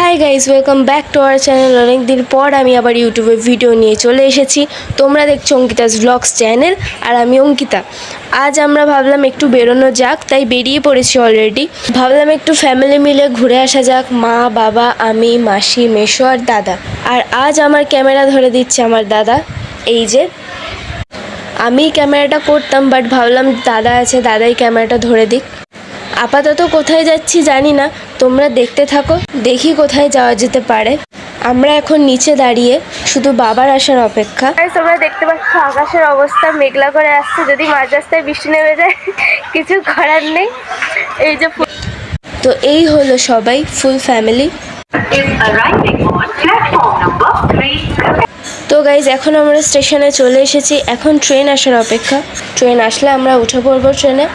Hi guys, welcome back to our channel. অনেকদিন পর আমি আবার ইউটিউবে ভিডিও নিয়ে চলে এসেছি। তোমরা দেখছো অঙ্কিতাস ব্লগস চ্যানেল, আর আমি অঙ্কিতা। আজ আমরা ভাবলাম একটু বেরোনো যাক, তাই বেরিয়ে পড়েছি অলরেডি। ভাবলাম একটু ফ্যামিলি মিলে ঘুরে আসা যাক, মা, বাবা, আমি, মাসি, মেসো আর দাদা। আর আজ আমার ক্যামেরা ধরে দিচ্ছে আমার দাদা। এই যে আমি ক্যামেরাটা করতাম, বাট ভাবলাম দাদা আছে, দাদাই ক্যামেরাটা ধরে দিক। আপাতত কোথায় যাচ্ছি জানি না, তোমরা দেখতে থাকো, দেখি কোথায় যাওয়া যেতে পারে। আমরা এখন নিচে দাঁড়িয়ে শুধু বাবার আসার অপেক্ষা। তোমরা দেখতে পাচ্ছ আকাশের অবস্থা মেঘলা করে আসছে, যদি মাঝ রাস্তায় বৃষ্টি নেমে যায় কিছু করার নেই। এই যে তো এই হলো সবাই, ফুল ফ্যামিলি। তো গাইজ, এখন আমরা স্টেশনে চলে এসেছি। এখন ট্রেন আসার অপেক্ষা। ট্রেন আসলে আমরা উঠে পড়বো ট্রেনে।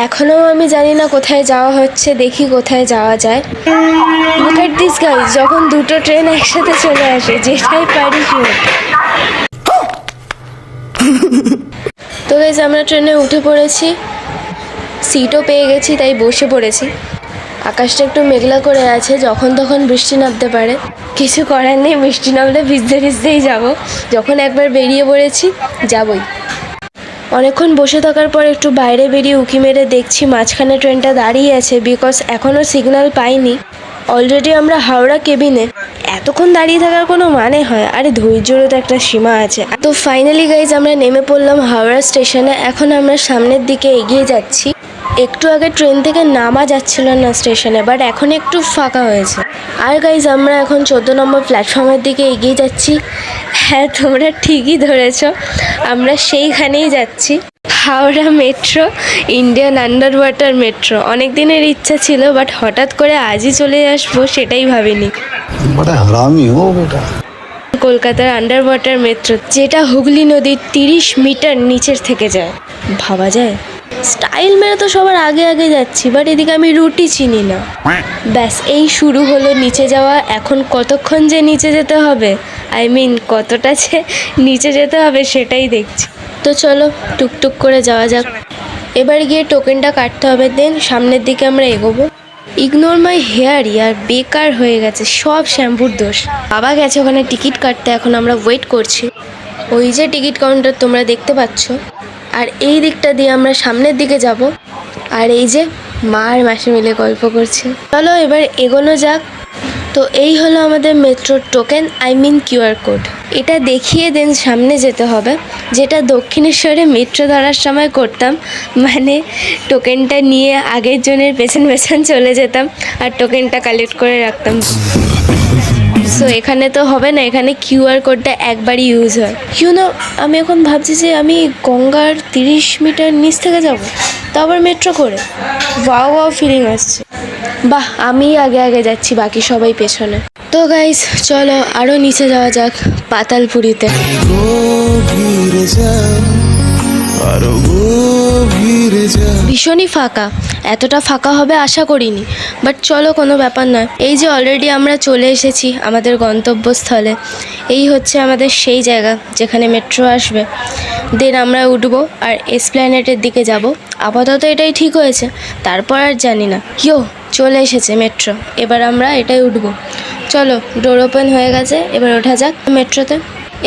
এখনও আমি জানি না কোথায় যাওয়া হচ্ছে, দেখি কোথায় যাওয়া যায়। লুক এট দিস গাইজ, যখন দুটো ট্রেন একসাথে চলে আসে, যেটাই পারি তো গাইজ, আমরা ট্রেনে উঠে পড়েছি, সিটও পেয়ে গেছি, তাই বসে পড়েছি। আকাশটা একটু মেঘলা করে আছে, যখন তখন বৃষ্টি নামতে পারে। কিছু করার নেই, বৃষ্টি নামলে ভিজতে ভিজতেই যাব। যখন একবার বেরিয়ে পড়েছি, যাবই। অনেকক্ষণ বসে থাকার পর একটু বাইরে বেরিয়ে উঁকি মেরে দেখছি মাঝখানে ট্রেনটা দাঁড়িয়ে আছে, বিকজ এখনও সিগন্যাল পাইনি। অলরেডি আমরা হাওড়া কেবিনে। এতক্ষণ দাঁড়িয়ে থাকার কোনো মানে হয়? আরে ধৈর্যেরও তো একটা সীমা আছে। তো ফাইনালি গাইজ, আমরা নেমে পড়লাম হাওড়া স্টেশনে। এখন আমরা সামনের দিকে এগিয়ে যাচ্ছি। একটু আগে ট্রেন থেকে নামা যাচ্ছিল না স্টেশনে, বাট এখন একটু ফাঁকা হয়েছে। আর গাইজ, আমরা এখন 14 নম্বর প্ল্যাটফর্মের দিকে এগিয়ে যাচ্ছি। হ্যাঁ, তোমরা ঠিকই ধরেছ, আমরা সেইখানেই যাচ্ছি। Howrah metro, Indian under water metro. অনেক দিনের ইচ্ছা ছিল, বাট হঠাৎ করে আজই চলে আসবো সেটাই ভাবিনি। কলকাতার আন্ডার ওয়াটার মেট্রো, যেটা হুগলি নদীর 30 মিটার নিচের থেকে যায়। ভাবা যায়? স্টাইল মেরে তো সবার আগে আগে যাচ্ছি, বাট এদিকে আমি রুটই চিনি না। ব্যাস, এই শুরু হলো নিচে যাওয়া। এখন কতক্ষণ যে নিচে যেতে হবে, কতটা যে নিচে যেতে হবে সেটাই দেখছি। তো চলো টুকটুক করে যাওয়া যাক। এবার গিয়ে টোকেনটা কাটতে হবে, দেন সামনের দিকে আমরা এগোবো। ইগনোর মাই হেয়ার, ইয়ার বেকার হয়ে গেছে, সব শ্যাম্পুর দোষ। বাবা গেছে ওখানে টিকিট কাটতে, এখন আমরা ওয়েট করছি। ওই যে টিকিট কাউন্টার তোমরা দেখতে পাচ্ছ, আর এই দিকটা দিয়ে আমরা সামনের দিকে যাব। আর এই যে মা আর মাসি মিলে গল্প করছে। চলো এবার এগোনো যাক। তো এই হলো আমাদের মেট্রোর টোকেন, কিউআর কোড। এটা দেখিয়ে দেন সামনে যেতে হবে, যেটা দক্ষিণেশ্বরে মেট্রো ধরার সময় করতাম। মানে টোকেনটা নিয়ে আগের জনের পেছন পেছন চলে যেতাম আর টোকেনটা কালেক্ট করে রাখতাম। সো এখানে তো হবে না, এখানে কিউআর কোডটা একবারই ইউজ হয়। আমি এখন ভাবছি যে আমি গঙ্গার 30 মিটার নিচ থেকে যাব, তো আবার মেট্রো করে। ওয়াও ফিলিং আসছে। বাহ, আমি আগে আগে যাচ্ছি, বাকি সবাই পেছনে। তো গাইস, চলো আরও নিচে যাওয়া যাক, পাতালপুরিতে। ভীষণই ফাঁকা, এতটা ফাঁকা হবে আশা করিনি, বাট চলো কোনো ব্যাপার নয়। এই যে অলরেডি আমরা চলে এসেছি আমাদের গন্তব্যস্থলে। এই হচ্ছে আমাদের সেই জায়গা যেখানে মেট্রো আসবে। দেন আমরা উঠবো আর এসপ্ল্যানেডের দিকে যাব। আপাতত এটাই ঠিক হয়েছে, তারপর আর জানি না। চলে এসেছে মেট্রো, এবার আমরা এটাই উঠবো। চলো, ডোর ওপেন হয়ে গেছে, এবার ওঠা যাক মেট্রোতে।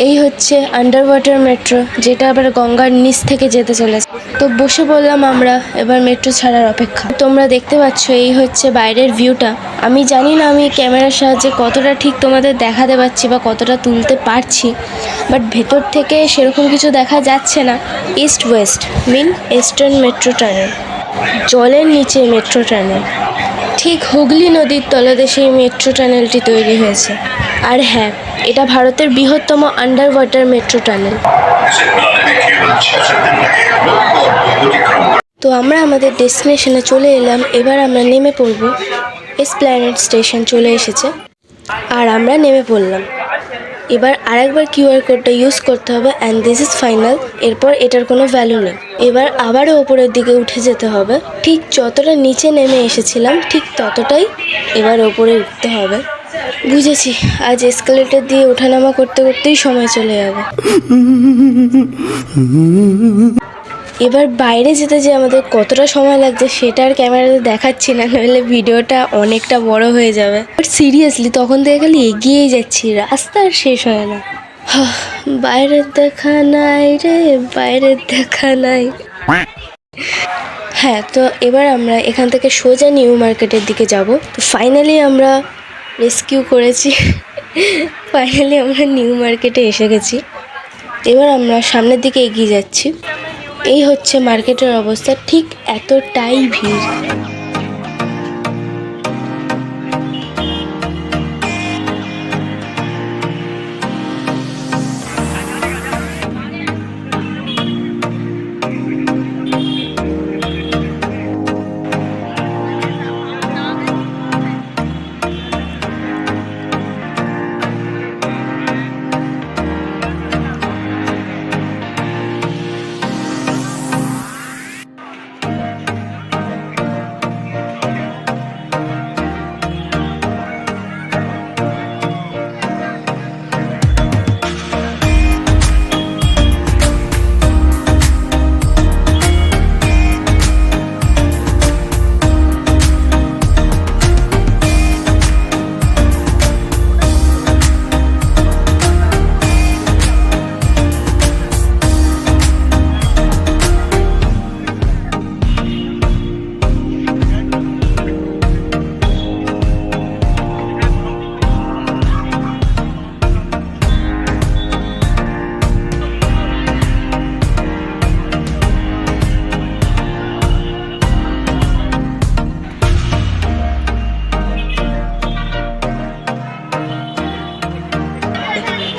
এই হচ্ছে আন্ডার ওয়াটার মেট্রো, যেটা আবার গঙ্গার নিচ থেকে যেতে চলেছে। তো বসে পড়লাম আমরা, এবার মেট্রো ছাড়ার অপেক্ষা। তোমরা দেখতে পাচ্ছ এই হচ্ছে বাইরের ভিউটা। আমি জানি না আমি ক্যামেরার সাহায্যে কতটা ঠিক তোমাদের দেখাতে পারছি বা কতটা তুলতে পারছি, বাট ভেতর থেকে সেরকম কিছু দেখা যাচ্ছে না। East West eastern metro tunnel, জলের নিচে মেট্রো টানেল। ঠিক হুগলি নদীর তলদেশে এই মেট্রো টানেলটি তৈরি হয়েছে। আর হ্যাঁ, এটা ভারতের বৃহত্তম আন্ডার ওয়াটার মেট্রো টানেল। তো আমরা আমাদের ডেস্টিনেশনে চলে এলাম, এবার আমরা নেমে পড়ব। এসপ্ল্যানেড স্টেশন চলে এসেছে আর আমরা নেমে পড়লাম। এবার আরেকবার কিউআর কোডটা ইউজ করতে হবে, অ্যান্ড দিস ইজ ফাইনাল। এরপর এটার কোনো ভ্যালু নেই। এবার আবারও ওপরের দিকে উঠে যেতে হবে। ঠিক যতটা নিচে নেমে এসেছিলাম ঠিক ততটাই এবার ওপরে উঠতে হবে। বুঝেছি, আজ এসকালেটর দিয়ে ওঠানামা করতে করতেই সময় চলে যাবে। এবার বাইরে যেতে যে আমাদের কতটা সময় লাগছে সেটা আর ক্যামেরাতে দেখাচ্ছি না, নাহলে ভিডিওটা অনেকটা বড় হয়ে যাবে। বাট সিরিয়াসলি তখন থেকে খালি এগিয়েই যাচ্ছি, রাস্তা আর শেষ হয় না। বাইরের দেখা নাই রে, বাইরের দেখা নাই। হ্যাঁ, তো এবার আমরা এখান থেকে সোজা নিউ মার্কেটের দিকে যাব। তো ফাইনালি আমরা রেস্কিউ করেছি, ফাইনালি আমরা নিউ মার্কেটে এসে গেছি। এবার আমরা সামনের দিকে এগিয়ে যাচ্ছি। এই হচ্ছে মার্কেটের অবস্থা, ঠিক এতটাই ভিড়।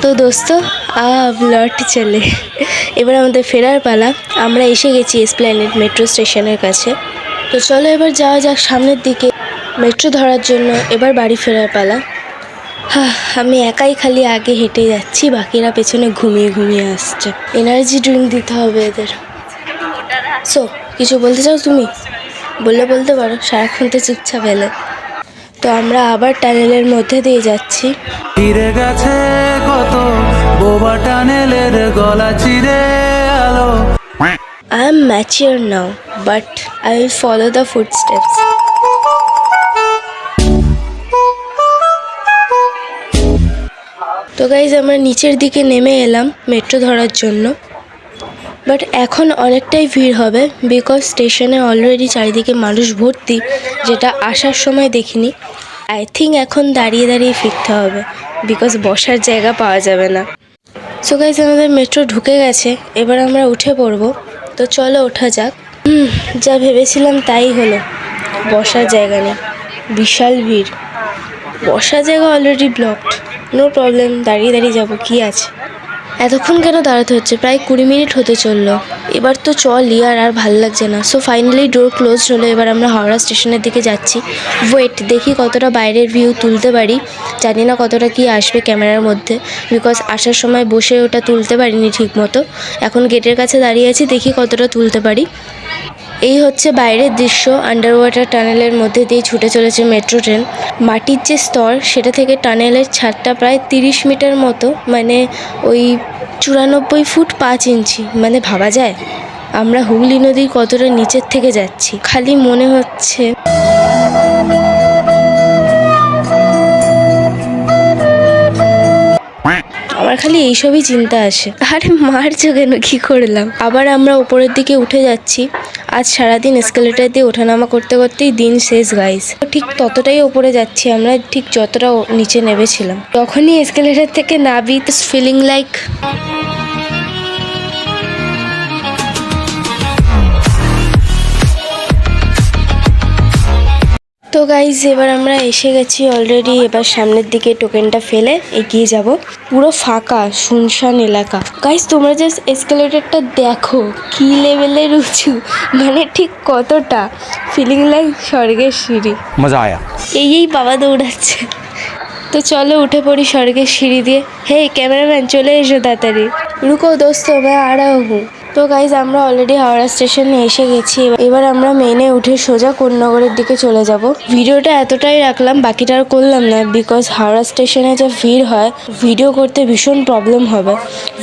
তো দোস্ত আব লট চলে, এবার আমাদের ফেরার পালা। আমরা এসে গেছি এসপ্ল্যানেড মেট্রো স্টেশনের কাছে। তো চলো এবার যাওয়া যাক সামনের দিকে মেট্রো ধরার জন্য। এবার বাড়ি ফেরার পালা। আমি একাই খালি আগে হেঁটে যাচ্ছি, বাকিরা পেছনে ঘুমিয়ে ঘুমিয়ে আসছে। এনার্জি ড্রিঙ্ক দিতে হবে এদের। সো কিছু বলতে চাও তুমি? বললে বলতে পারো, সারাক্ষণ তো চুপচাপ এলে। তো আমরা আবার টানেলের মধ্যে দিয়ে যাচ্ছি। ফিরে গেছে কত বোবা টানেলের গলা চিরে আলো। I am mature now, but I will follow the footsteps. তো গাইজ আমরা নিচের দিকে নেমে এলাম মেট্রো ধরার জন্য। বাট এখন অনেকটাই ভিড় হবে, বিকজ স্টেশনে অলরেডি চারিদিকে মানুষ ভর্তি, যেটা আসার সময় দেখিনি। আই থিঙ্ক এখন দাঁড়িয়ে দাঁড়িয়ে ফিরতে হবে, বিকজ বসার জায়গা পাওয়া যাবে না। সো গাইজ আমাদের মেট্রো ঢুকে গেছে, এবার আমরা উঠে পড়বো। তো চলো ওঠা যাক। যা ভেবেছিলাম তাই হলো, বসার জায়গা নেই, বিশাল ভিড়। বসার জায়গা অলরেডি ব্লকড, নো প্রবলেম, দাঁড়িয়ে দাঁড়িয়ে যাবো, কি আছে। এতক্ষণ কেন দাঁড়াতে হচ্ছে? প্রায় 20 মিনিট হতে চললো। এবার তো চলই, আর ভাল লাগছে না। সো ফাইনালি ডোর ক্লোজ হলো। এবার আমরা হাওড়া স্টেশনের দিকে যাচ্ছি। ওয়েট, দেখি কতটা বাইরের ভিউ তুলতে পারি। জানি না কতটা কি আসবে ক্যামেরার মধ্যে, বিকজ আসার সময় বসে ওটা তুলতে পারিনি ঠিক মতো। এখন গেটের কাছে দাঁড়িয়ে আছি, দেখি কতটা তুলতে পারি। এই হচ্ছে বাইরের দৃশ্য। আন্ডার ওয়াটার টানেলের মধ্যে দিয়ে ছুটে চলেছে মেট্রো ট্রেন। মাটির যে স্তর, সেটা থেকে টানেলের ছাদটা প্রায় 30 মিটার মতো, মানে ওই 94 ফুট 5 ইঞ্চি। মানে ভাবা যায় আমরা হুগলি নদীর কতটা নিচের থেকে যাচ্ছি। খালি মনে হচ্ছে আমার খালি এইসবই চিন্তা আসে। আরে মারছো কেন, কি করলাম? আবার আমরা উপরের দিকে উঠে যাচ্ছি। আজ সারাদিন এসকেলেটার দিয়ে ওঠানামা করতে করতেই দিন শেষ গাইস। ঠিক ততটাই ওপরে যাচ্ছি আমরা, ঠিক যতটা নিচে নেমেছিলাম। তখনই এসকেলেটার থেকে নাবি, ফিলিং লাইক তো গাইজ এবার আমরা এসে গেছি অলরেডি। এবার সামনের দিকে টোকেনটা ফেলে এগিয়ে যাব। পুরো ফাঁকা শুনশান এলাকা। গাইজ তোমরা জাস্ট এসকেলেটরটা দেখো, কি লেভেলের উঁচু, মানে ঠিক কতটা, ফিলিং লাইক স্বর্গের সিঁড়ি। মজা আয়া। এই বাবা দৌড়াচ্ছে। তো চলো উঠে পড়ি স্বর্গের সিঁড়ি দিয়ে। হে ক্যামেরাম্যান, চলে এসো তাড়াতাড়ি। রুকো দোস্ত, मैं आ रहा हूँ। তো গাইজ আমরা অলরেডি হাওড়া স্টেশনে এসে গেছি। এবার আমরা মেনে উঠে সোজা কোন্নগরের দিকে চলে যাব। ভিডিওটা এতটাই রাখলাম, বাকিটা আর করলাম না, বিকজ হাওড়া স্টেশনে যে ভিড় হয়, ভিডিও করতে ভীষণ প্রবলেম হবে।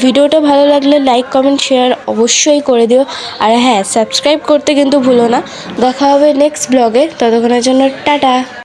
ভিডিওটা ভালো লাগলে লাইক কমেন্ট শেয়ার অবশ্যই করে দিও। আর হ্যাঁ, সাবস্ক্রাইব করতে কিন্তু ভুলো না। দেখা হবে নেক্সট ব্লগে, ততক্ষণের জন্য টাটা।